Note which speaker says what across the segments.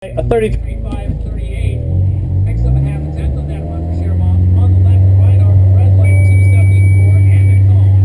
Speaker 1: A 33.538. Picks up a half a tenth on that run for Sherman. On the left and right are the red light 274 and a cone.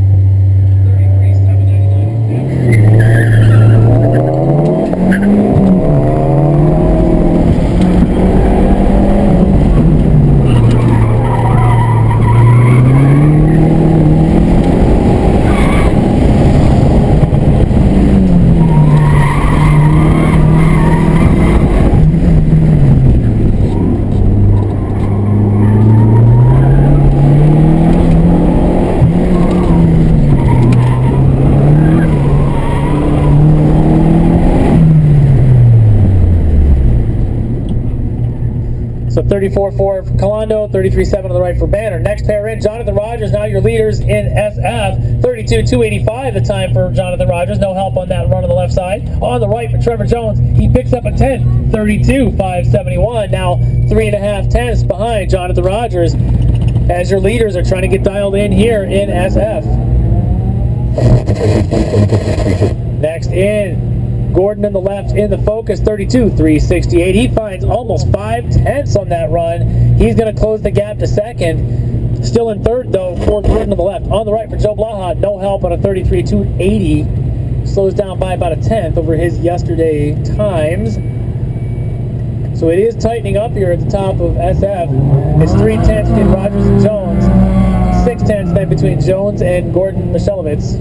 Speaker 1: 34.4 for Colondo, 33.7 on the right for Banner. Next pair in, Jonathan Rogers, now your leaders in SF. 32.285 the time for Jonathan Rogers. No help on that run on the left side. On the right for Trevor Jones, he picks up a 10, 32.571. Now 3.5 tenths behind Jonathan Rogers as your leaders are trying to get dialed in here in SF. Next in, Gordon on the left in the Focus, 32.368. He finds almost 5 tenths on that run. He's going to close the gap to second. Still in third, though, for Gordon on the left. On the right for Joe Blaha, no help on a 33.280. Slows down by about a tenth over his yesterday times. So it is tightening up here at the top of SF. It's 3 tenths between Rogers and Jones. 6 tenths then between Jones and Gordon Michelowitz.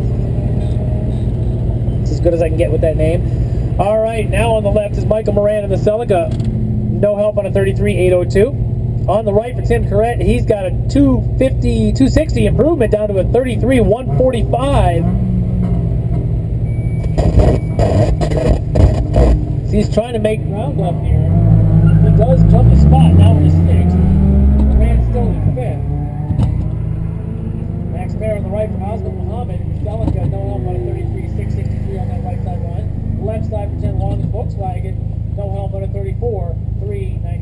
Speaker 1: It's as good as I can get with that name. All right, now on the left is Michael Moran in the Celica. No help on a 33.802. On the right for Tim Corrett, he's got a 260 improvement down to a 33.145. So he's trying to make ground up here. He does jump a spot, now in 6th. Moran's still in 5th. Next pair on the right for Osman Muhammad. Celica, no help on a 33.663 on that right side run. Left side for Jen Long and Volkswagen, no help on a 34.339.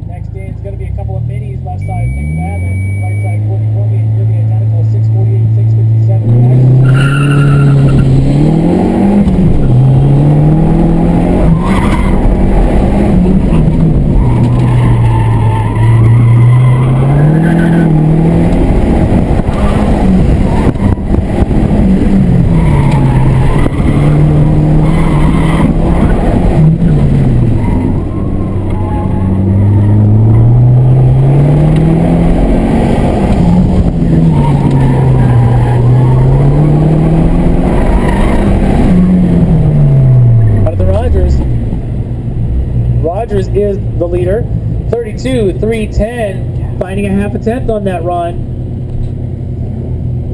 Speaker 1: Next in is going to be a couple of minis. Left side Nick Babin, right side Courtney Corby, and really identical 648, 657 reaction. Rogers is the leader, 32.310, finding a half a tenth on that run.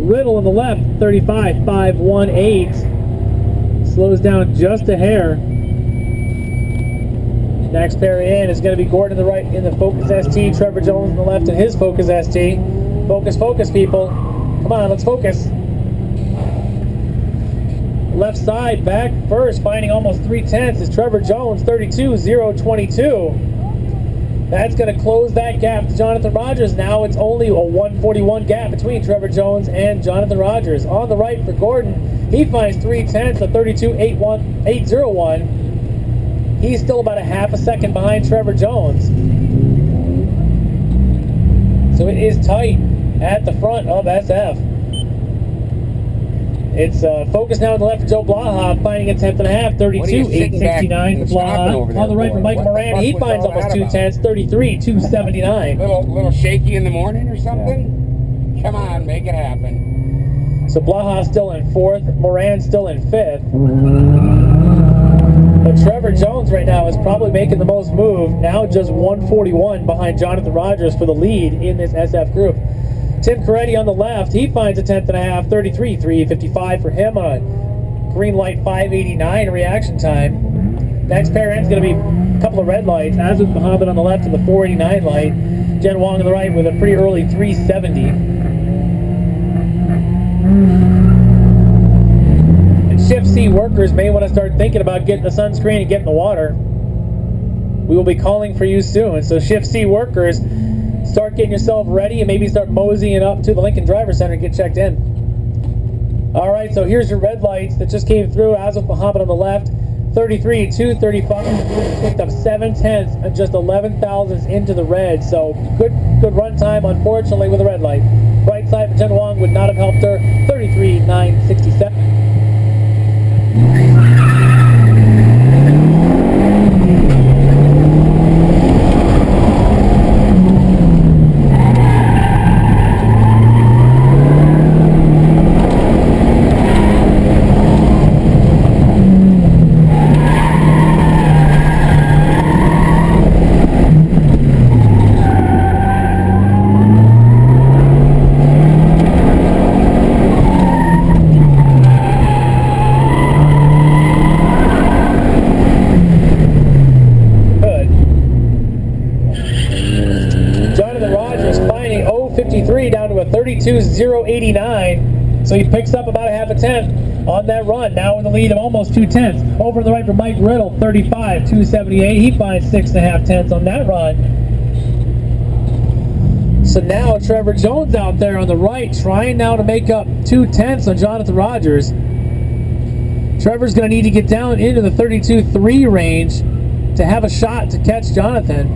Speaker 1: Riddle on the left, 35.518, slows down just a hair. Next pair in is going to be Gordon on the right in the Focus ST, Trevor Jones on the left in his Focus ST. Focus, focus, people. Come on, let's focus. Left side back first, finding almost 3 tenths is Trevor Jones, 32.022. That's going to close that gap to Jonathan Rogers. Now it's only a 141 gap between Trevor Jones and Jonathan Rogers. On the right for Gordon, he finds 3 tenths of 32.801. He's still about a half a second behind Trevor Jones. So it is tight at the front of SF. It's Focus now on the left for Joe Blaha, finding a tenth and a half, 32.869 for Blaha. On the right for Michael Moran, he finds almost 2 tenths, 33.279.
Speaker 2: Little shaky in the morning or something? Come on, make it happen.
Speaker 1: So Blaha still in 4th, Moran still in 5th. But Trevor Jones right now is probably making the most move, now just 141 behind Jonathan Rogers for the lead in this SF group. Tim Coretti on the left, he finds a tenth and a half, 33.355 for him on a green light 589 reaction time. Next pair in is going to be a couple of red lights, as with Muhammad on the left and the 489 light. Jen Wong on the right with a pretty early 370. And Shift C workers may want to start thinking about getting the sunscreen and getting the water. We will be calling for you soon, so Shift C workers, start getting yourself ready and maybe start moseying up to the Lincoln Driver Center and get checked in. All right, so here's your red lights that just came through. Azif Muhammad on the left, 33, 235, picked up 7/10 and just 11 thousandths into the red. So good run time, unfortunately, with a red light. Right side for Jen Wong would not have helped her, 33, 967. Down to a 32.089, so he picks up about a half a tenth on that run. Now in the lead of almost 2/10. Over to the right for Mike Riddle, 35.278. He finds 6.5 tenths on that run. So now Trevor Jones out there on the right, trying now to make up 2/10 on Jonathan Rogers. Trevor's going to need to get down into the 32.3 range to have a shot to catch Jonathan.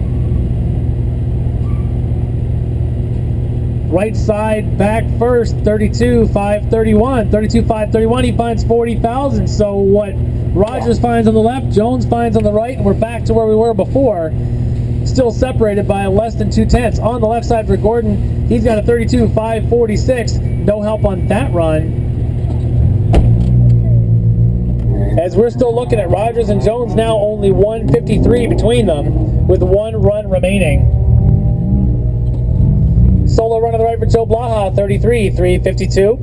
Speaker 1: Right side back first, 32.531. 32.531, he finds 40,000. So what Rogers finds on the left, Jones finds on the right, and we're back to where we were before. Still separated by less than 2/10. On the left side for Gordon, he's got a 32.546. No help on that run. As we're still looking at Rogers and Jones now, only 153 between them with one run remaining. Solo run on the right for Joe Blaha, 33.352.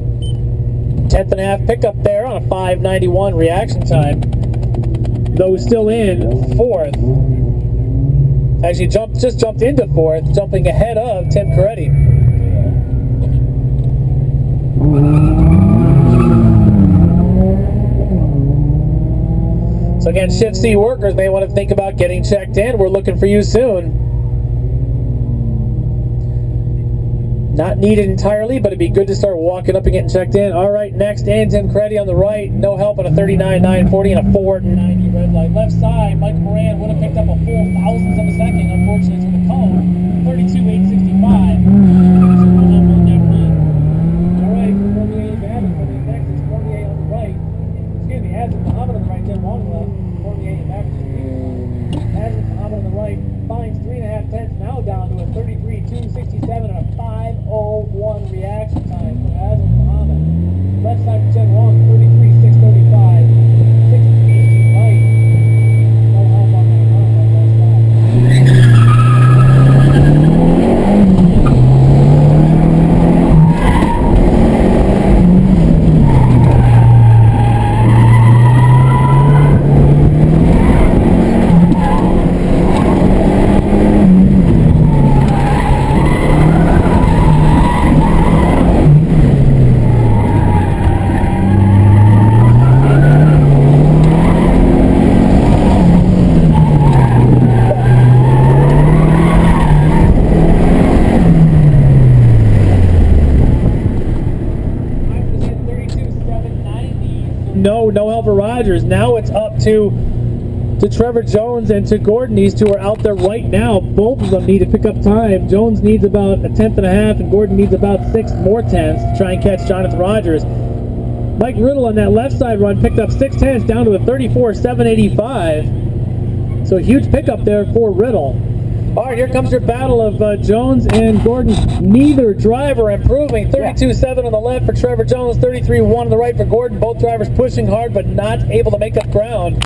Speaker 1: 10th and a half pickup there on a 5.91 reaction time. Though still in fourth. Actually just jumped into fourth, jumping ahead of Tim Coretti. So again, Shift C workers may want to think about getting checked in. We're looking for you soon. Not needed entirely, but it'd be good to start walking up and getting checked in. All right, next in, Tim Coretti on the right. No help on a 39.940 and a 4.90 red light. Left side, Mike Moran would have picked up a full thousandth of a second. Unfortunately, it's with a cone. 32.865. All right, 48 Adams on the next. It's 48 on the right. Excuse me, Azif Muhammad on the right, Jen Wong on the left. 48 back. Azif Muhammad on the right finds 3.5 tenths, now down to a 33.267 and a 5.01 reaction time for Azif Muhammad. Left side for Jen Wong, 33.635. 6.8 right. No help on that run on left side. No help for Rogers. Now it's up to Trevor Jones and to Gordon. These two are out there right now. Both of them need to pick up time. Jones needs about a 1/10 and a half, and Gordon needs about 6 more tenths to try and catch Jonathan Rogers. Mike Riddle on that left side run picked up 6 tenths down to a 34.785. So a huge pickup there for Riddle. All right, here comes your battle of Jones and Gordon. Neither driver improving. 32.7 on the left for Trevor Jones, 33.1 on the right for Gordon. Both drivers pushing hard but not able to make up ground.